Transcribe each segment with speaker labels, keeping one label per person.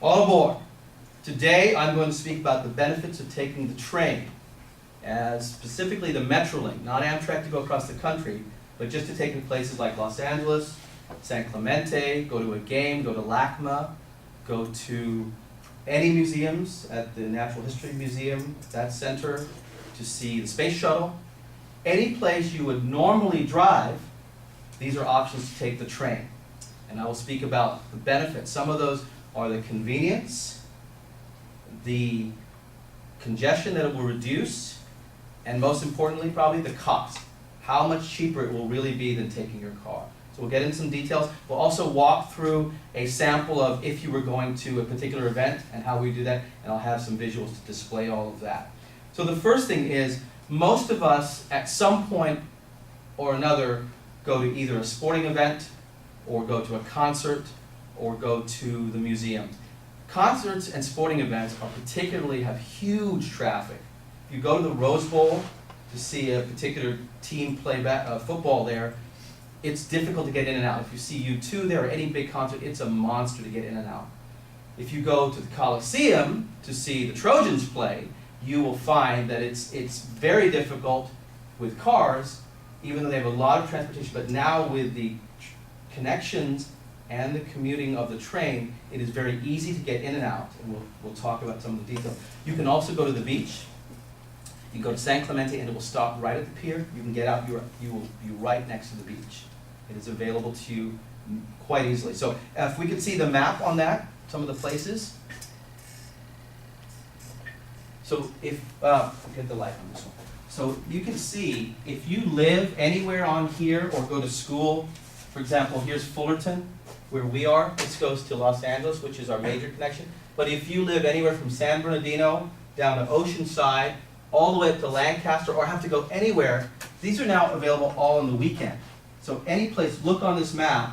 Speaker 1: All aboard. Today I'm going to speak about the benefits of taking the train, as specifically the Metrolink, not Amtrak to go across the country, but just to take in places like Los Angeles, San Clemente, go to a game, go to LACMA, go to any museums at the Natural History Museum, that center, to see the space shuttle. Any place you would normally drive, these are options to take the train. And I will speak about the benefits. Some of those are the convenience, the congestion that it will reduce, and most importantly probably the cost. How much cheaper it will really be than taking your car. So we'll get into some details. We'll also walk through a sample of if you were going to a particular event and how we do that, and I'll have some visuals to display all of that. So the first thing is, most of us at some point or another go to either a sporting event, or go to a concert, or go to the museum. Concerts and sporting events are particularly have huge traffic. If you go to the Rose Bowl to see a particular team play football there, it's difficult to get in and out. If you see U2 there or any big concert, it's a monster to get in and out. If you go to the Coliseum to see the Trojans play, you will find that it's very difficult with cars, even though they have a lot of transportation, but now with the connections and the commuting of the train, it is very easy to get in and out, and we'll talk about some of the details. You can also go to the beach. You can go to San Clemente and it will stop right at the pier. You can get out, you will be right next to the beach. It is available to you quite easily. So if we could see the map on that, some of the places. So if, get the light on this one. So you can see, if you live anywhere on here or go to school, for example, here's Fullerton, where we are. This goes to Los Angeles, which is our major connection. But if you live anywhere from San Bernardino down to Oceanside, all the way up to Lancaster, or have to go anywhere, these are now available all on the weekend. So any place, look on this map.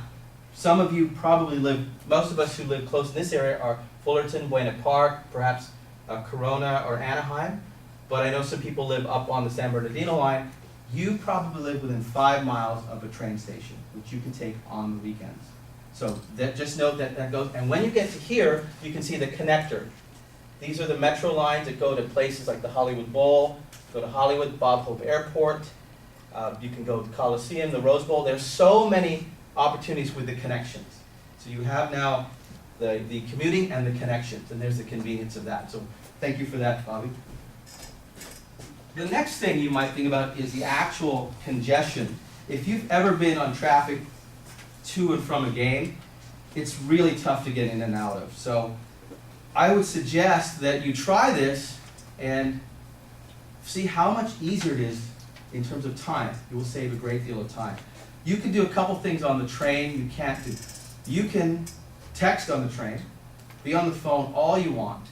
Speaker 1: Some of you probably live, most of us who live close in this area are Fullerton, Buena Park, perhaps Corona or Anaheim. But I know some people live up on the San Bernardino line. You probably live within 5 miles of a train station, which you can take on the weekends. So just note that goes, and when you get to here, you can see the connector. These are the metro lines that go to places like the Hollywood Bowl, go to Hollywood, Bob Hope Airport. You can go to the Coliseum, the Rose Bowl. There's so many opportunities with the connections. So you have now the commuting and the connections, and there's the convenience of that. So thank you for that, Bobby. The next thing you might think about is the actual congestion. If you've ever been on traffic to and from a game, it's really tough to get in and out of. So I would suggest that you try this and see how much easier it is in terms of time. You will save a great deal of time. You can do a couple things on the train you can't do. You can text on the train, be on the phone all you want.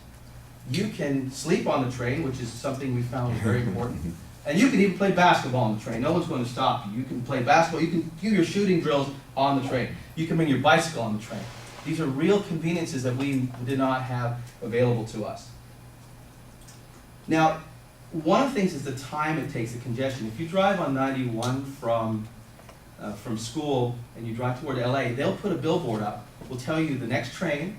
Speaker 1: You can sleep on the train, which is something we found very important. And you can even play basketball on the train. No one's going to stop you. You can play basketball. You can do your shooting drills on the train. You can bring your bicycle on the train. These are real conveniences that we did not have available to us. Now, one of the things is the time it takes, the congestion. If you drive on 91 from school and you drive toward LA, they'll put a billboard up. We'll tell you the next train,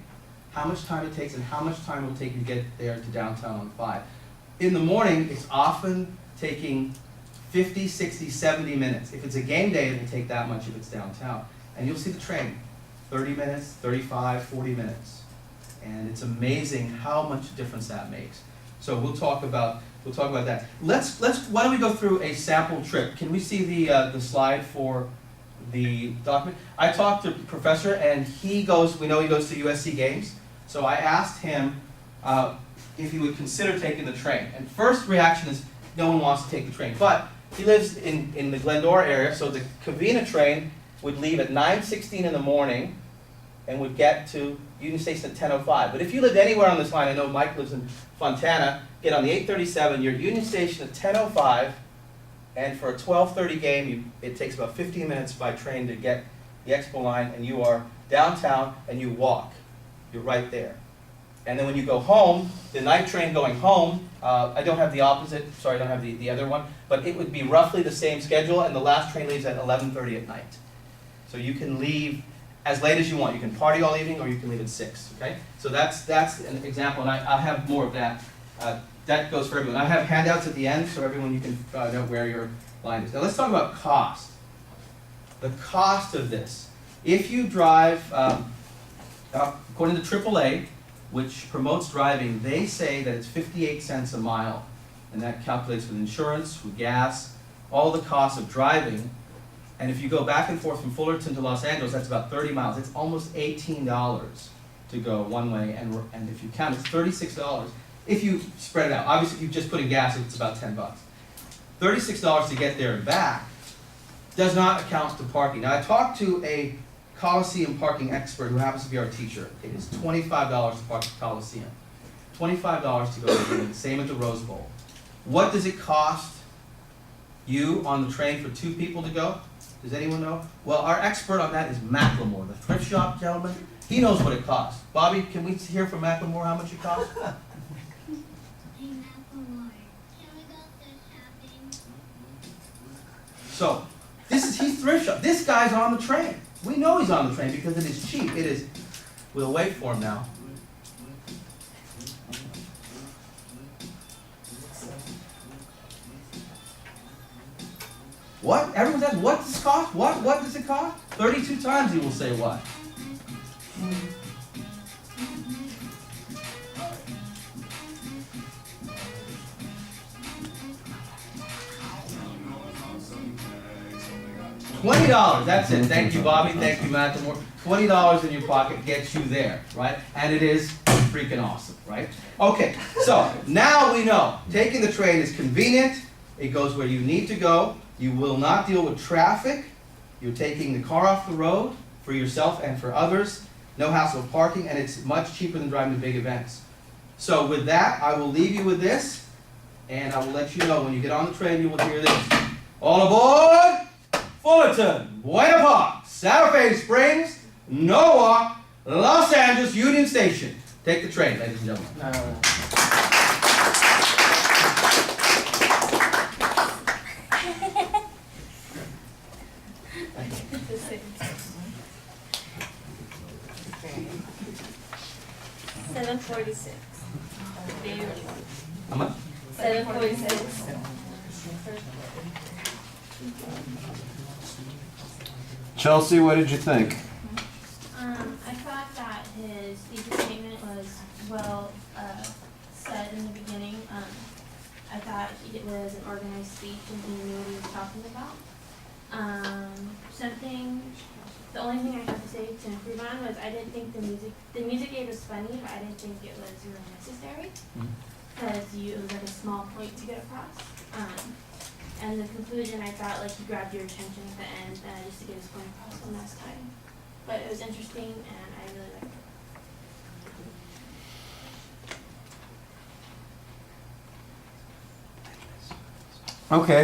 Speaker 1: how much time it takes, and how much time it will take you to get there to downtown on 5. In the morning, it's often taking 50, 60, 70 minutes. If it's a game day, it will take that much if it's downtown. And you'll see the train, 30 minutes, 35, 40 minutes. And it's amazing how much difference that makes. So we'll talk about that. Why don't we go through a sample trip? Can we see the slide for the document? I talked to the professor, and we know he goes to USC games. So I asked him if he would consider taking the train. And first reaction is no one wants to take the train. But he lives in the Glendora area, so the Covina train would leave at 9:16 in the morning and would get to Union Station at 10:05. But if you lived anywhere on this line, I know Mike lives in Fontana, get on the 837, you're at Union Station at 10:05, and for a 12:30 game, it takes about 15 minutes by train to get the Expo line, and you are downtown and you walk. You're right there. And then when you go home, the night train going home, I don't have the opposite, sorry, I don't have the other one, but it would be roughly the same schedule, and the last train leaves at 11:30 at night. So you can leave as late as you want. You can party all evening or you can leave at 6, okay? So that's an example, and I'll have more of that. That goes for everyone. I have handouts at the end so everyone you can know where your line is. Now let's talk about cost. The cost of this. If you drive, according to AAA, which promotes driving, they say that it's 58 cents a mile. And that calculates with insurance, with gas, all the costs of driving. And if you go back and forth from Fullerton to Los Angeles, that's about 30 miles. It's almost $18 to go one way. And if you count, it's $36 if you spread it out. Obviously, if you just put in gas, it's about 10 bucks. $36 to get there and back does not account to parking. Now, I talked to a Coliseum parking expert who happens to be our teacher. It is $25 to park at the Coliseum. $25 to go to the game, same at the Rose Bowl. What does it cost you on the train for 2 people to go? Does anyone know? Well, our expert on that is Macklemore, the thrift shop gentleman. He knows what it costs. Bobby, can we hear from Macklemore how much it costs?
Speaker 2: Hey Macklemore, can we go thrift shopping?
Speaker 1: So, he's thrift shop. This guy's on the train. We know he's on the train because it is cheap. It is, we'll wait for him now. What? Everyone says, what does it cost? What does it cost? 32 times he will say what? $20, that's it. Thank you, Bobby. Thank you, Macklemore. $20 in your pocket gets you there, right? And it is freaking awesome, right? Okay, so now we know taking the train is convenient. It goes where you need to go. You will not deal with traffic. You're taking the car off the road for yourself and for others. No hassle of parking, and it's much cheaper than driving to big events. So with that, I will leave you with this, and I will let you know when you get on the train, you will hear this. All aboard! Fullerton, Buena Park, Santa Fe Springs, Norwalk, Los Angeles Union Station. Take the train, ladies and gentlemen.
Speaker 3: $7.46.
Speaker 1: How much?
Speaker 3: $7.46.
Speaker 4: Chelsea, what did you think?
Speaker 3: I thought that his thesis statement was well said in the beginning. I thought it was an organized speech and he knew what he was talking about. The only thing I have to say to improve on was I didn't think the music aid was funny, but I didn't think it was really necessary because it was like a small point to get across. And the conclusion, I thought like he grabbed your attention at the end just to get his point across one last time. But it was interesting and I really liked it.
Speaker 4: Okay.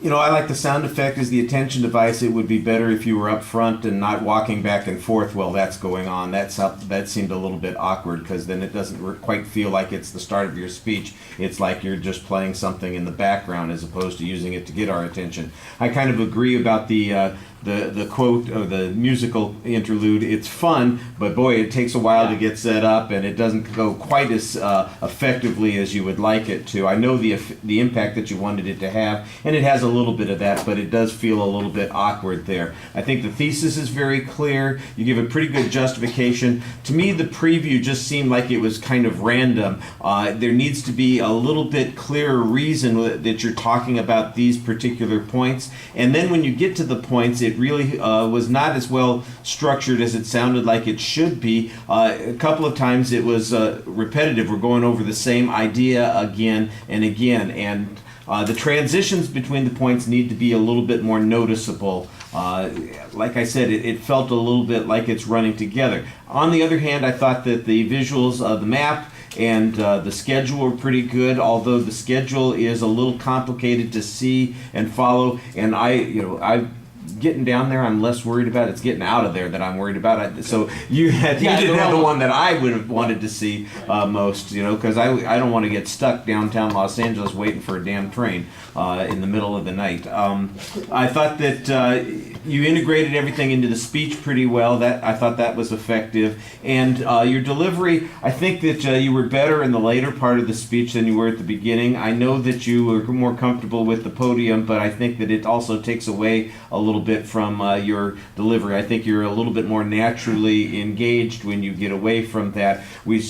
Speaker 4: I like the sound effect as the attention device. It would be better if you were up front and not walking back and forth while that's going on. That seemed a little bit awkward because then it doesn't quite feel like it's the start of your speech. It's like you're just playing something in the background as opposed to using it to get our attention. I kind of agree about the quote of the musical interlude. It's fun, but boy, it takes a while to get set up, and it doesn't go quite as effectively as you would like it to. I know the impact that you wanted it to have, and it has a little bit of that, but it does feel a little bit awkward there. I think the thesis is very clear. You give a pretty good justification. To me, the preview just seemed like it was kind of random. There needs to be a little bit clearer reason that you're talking about these particular points, and then when you get to the points, it really was not as well structured as it sounded like it should be. A couple of times it was repetitive. We're going over the same idea again and again, and the transitions between the points need to be a little bit more noticeable. Like I said, it felt a little bit like it's running together. On the other hand, I thought that the visuals of the map and the schedule were pretty good, although the schedule is a little complicated to see and follow, and I getting down there, I'm less worried about. It's getting out of there that I'm worried about. So you
Speaker 1: Yeah,
Speaker 4: didn't have the
Speaker 1: wrong
Speaker 4: one that I would have wanted to see most, because I don't want to get stuck downtown Los Angeles waiting for a damn train in the middle of the night. I thought that you integrated everything into the speech pretty well. I thought that was effective, and your delivery. I think that you were better in the later part of the speech than you were at the beginning. I know that you were more comfortable with the podium, but I think that it also takes away a little bit from your delivery. I think you're a little bit more naturally engaged when you get away from that. We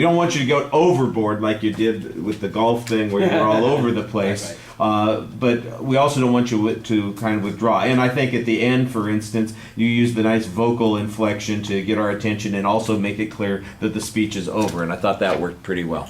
Speaker 4: don't want you to go overboard like you did with the golf thing where you're all over the place.
Speaker 1: Right.
Speaker 4: But we also don't want you to kind of withdraw. And I think at the end, for instance, you use the nice vocal inflection to get our attention and also make it clear that the speech is over. And I thought that worked pretty well.